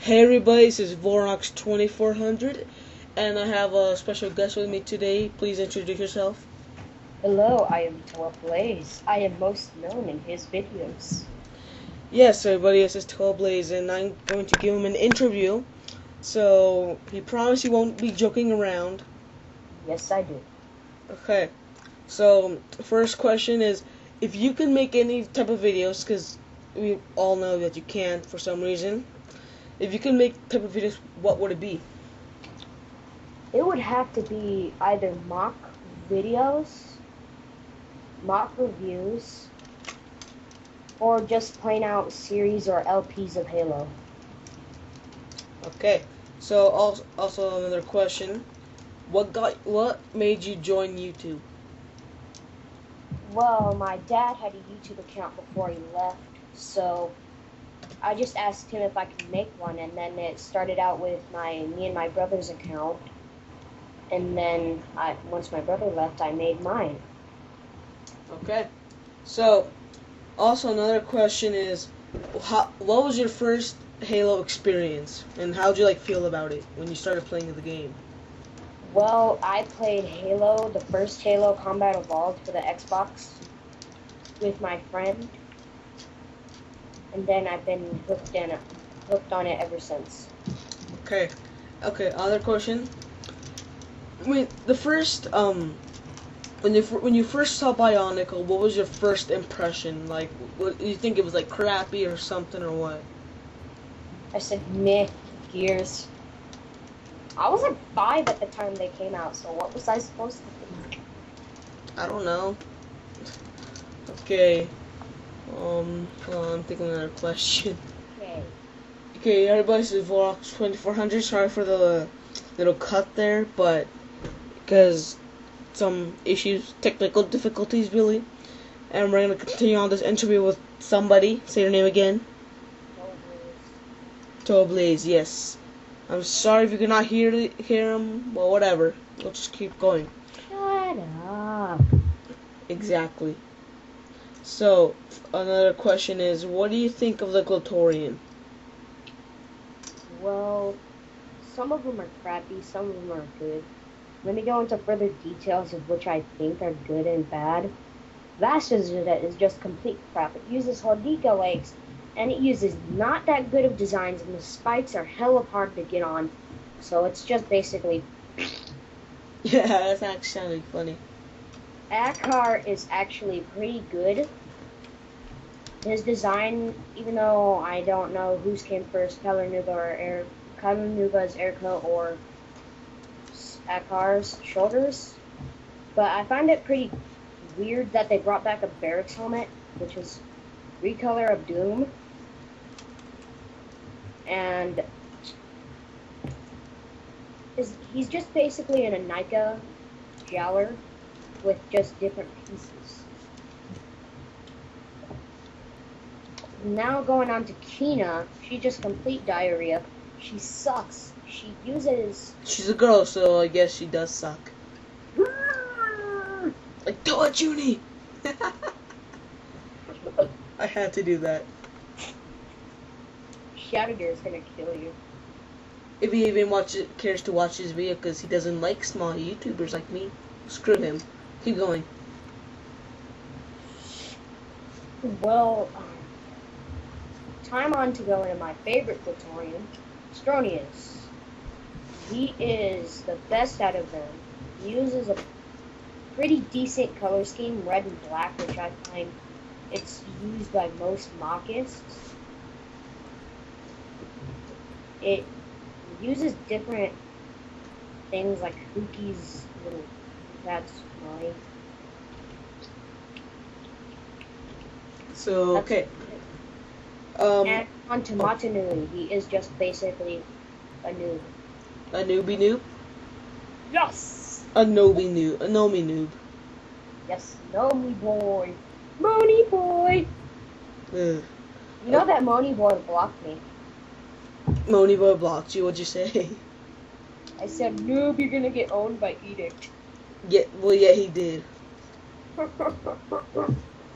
Hey everybody, this is Vorox 2400 and I have a special guest with me today. Please introduce yourself. Hello, I am ToaBlaze. I am most known in his videos. Yes, everybody, this is ToaBlaze and I'm going to give him an interview. So, he promised he won't be joking around. Yes, I do. Okay, so first question is, if you can make any type of videos, because we all know that you can't for some reason. If you can make type of videos, what would it be? It would have to be either mock videos, mock reviews, or just plain out series or LPs of Halo. Okay, so also another question. What made you join YouTube? Well, my dad had a YouTube account before he left, so I just asked him if I could make one, and then it started out with me and my brother's account, and then once my brother left, I made mine. Okay. So, also another question is, what was your first Halo experience, and how did you feel about it when you started playing the game? Well, I played Halo, the first Halo Combat Evolved for the Xbox with my friend, and then I've been hooked on it ever since. Okay. Okay. Other question. I mean, the first when you first saw Bionicle, what was your first impression? Like, what, you think it was crappy or something or what? I said, meh, Gears. I was like 5 at the time they came out, so what was I supposed to think? I don't know. Okay. Hold on, I'm thinking of another question. Okay. Okay, everybody, this is Vlogs 2400. Sorry for the little cut there, but because some issues, technical difficulties, really. And we're gonna continue on this interview with somebody. Say your name again. ToaBlaze, yes. I'm sorry if you cannot hear him. Well, whatever. We'll just keep going. Shut up. Exactly. So, another question is, what do you think of the Glatorian? Well, some of them are crappy, some of them are good. Let me go into further details of which I think are good and bad. Vastus is just complete crap. It uses Hodiga legs, and it uses not that good of designs, and the spikes are hella hard to get on. So it's just basically... Yeah, that's actually sounding funny. Akar is actually pretty good. His design, even though I don't know whose came first, Kalanuba's air coat or Akar's shoulders, but I find it pretty weird that they brought back a barracks helmet, which is recolor of Doom, and he's just basically an Anika Jowler with just different pieces. Now going on to Kina, she's just complete diarrhea. She sucks. She uses... She's a girl, so I guess she does suck. Like, do it, Junie! I had to do that. Shouter is gonna kill you. If he even cares to watch his video, because he doesn't like small YouTubers like me. Screw him. Keep going. Well, time on to go into my favorite Glatorian, Stronius. He is the best out of them. He uses a pretty decent color scheme, red and black, which I find it's used by most mockists. It uses different things like Hookie's little... That's funny. So, okay. And on to Matanui, he is just basically a noob. A newbie noob? Yes! A nomi noob. Yes, Nomi boy. Moni boy! Ugh. You know that Moni boy blocked me. Moni boy blocked you, what'd you say? I said, noob, you're gonna get owned by Edict. Yeah, well, yeah, he did.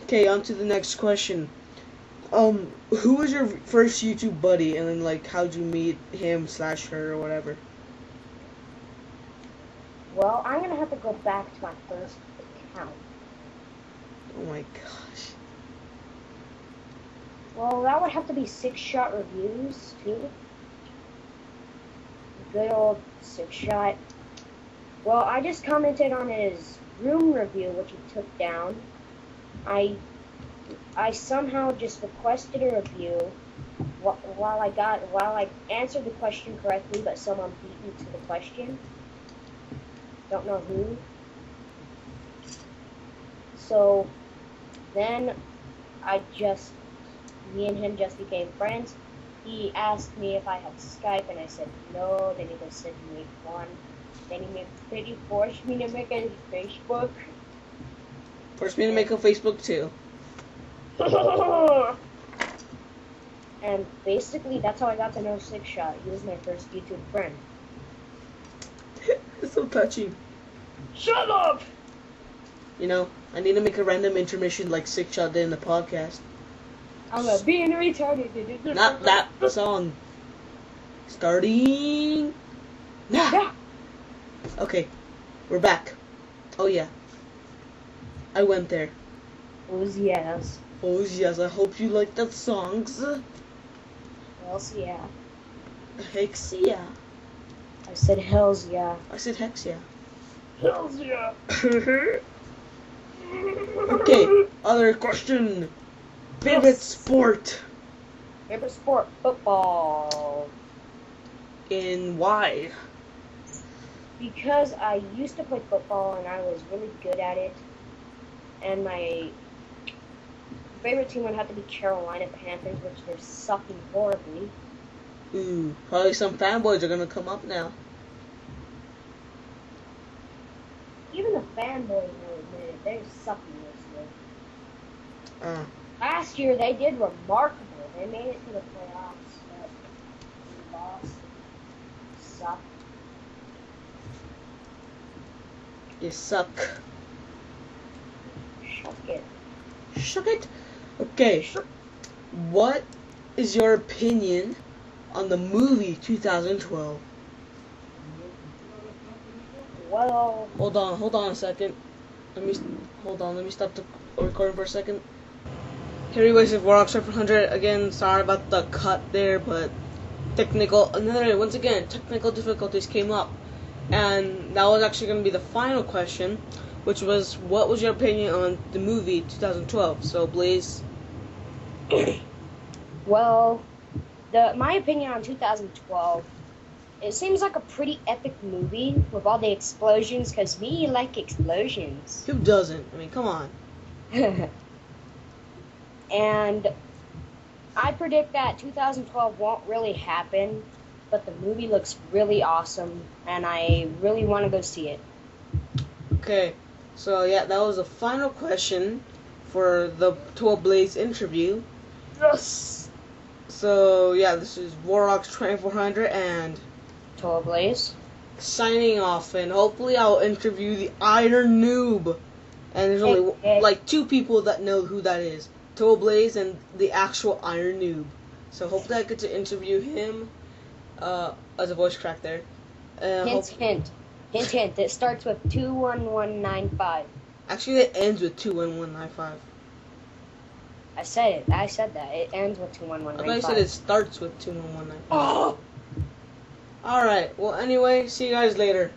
Okay, on to the next question. Who was your first YouTube buddy, and then like how'd you meet him / her or whatever? Well, I'm gonna have to go back to my first account. Oh my gosh. Well, that would have to be Six Shot Reviews too. Good old Six Shot. Well, I just commented on his room review, which he took down. I somehow just requested a review while I answered the question correctly, but someone beat me to the question. Don't know who. So then me and him just became friends. He asked me if I had Skype, and I said no. Then he just said make one. Then he forced me to make a Facebook. Forced me to make a Facebook too. And basically, that's how I got to know Six Shot. He was my first YouTube friend. It's so touching. Shut up! You know, I need to make a random intermission like Six Shot did in the podcast. I'm being retarded. Not that song. Starting now. Yeah. Okay, we're back. Oh yeah, I went there. Oh yes. Oh yes, I hope you like that songs. Hells yeah. Hex yeah. I said hells yeah. I said hex yeah. Hells yeah. Okay, other question. Favorite sport? Favorite sport? Football. And why? Because I used to play football and I was really good at it. And my favorite team would have to be Carolina Panthers, which they're sucking horribly. Ooh, probably some fanboys are gonna come up now. Even the fanboys will admit it. They're sucking this year. Last year they did remarkable. They made it to the playoffs, but they lost. Suck. You suck. Shuck it. Shuck it. Okay. What is your opinion on the movie 2012? Well, Hold on a second. Let me stop the recording for a second. Here he was with Warlock 400 again. Sorry about the cut there, but once again, technical difficulties came up, and that was actually going to be the final question, which was, what was your opinion on the movie 2012? So, Blaze. well, my opinion on 2012. It seems like a pretty epic movie with all the explosions, because me like explosions. Who doesn't? I mean, come on. And I predict that 2012 won't really happen, but the movie looks really awesome, and I really want to go see it. Okay, so yeah, that was the final question for the ToaBlaze interview. Yes! So yeah, this is Warrox 2400 and ToaBlaze signing off, and hopefully I'll interview the Iron Noob. And there's only like 2 people that know who that is. ToaBlaze and the actual Iron Noob. So hopefully I get to interview him as a voice crack there. Hint. It starts with 21195. Actually, it ends with 21195. I said that. It ends with 21195. I thought you said it starts with 21195. Oh! Alright, well anyway, see you guys later.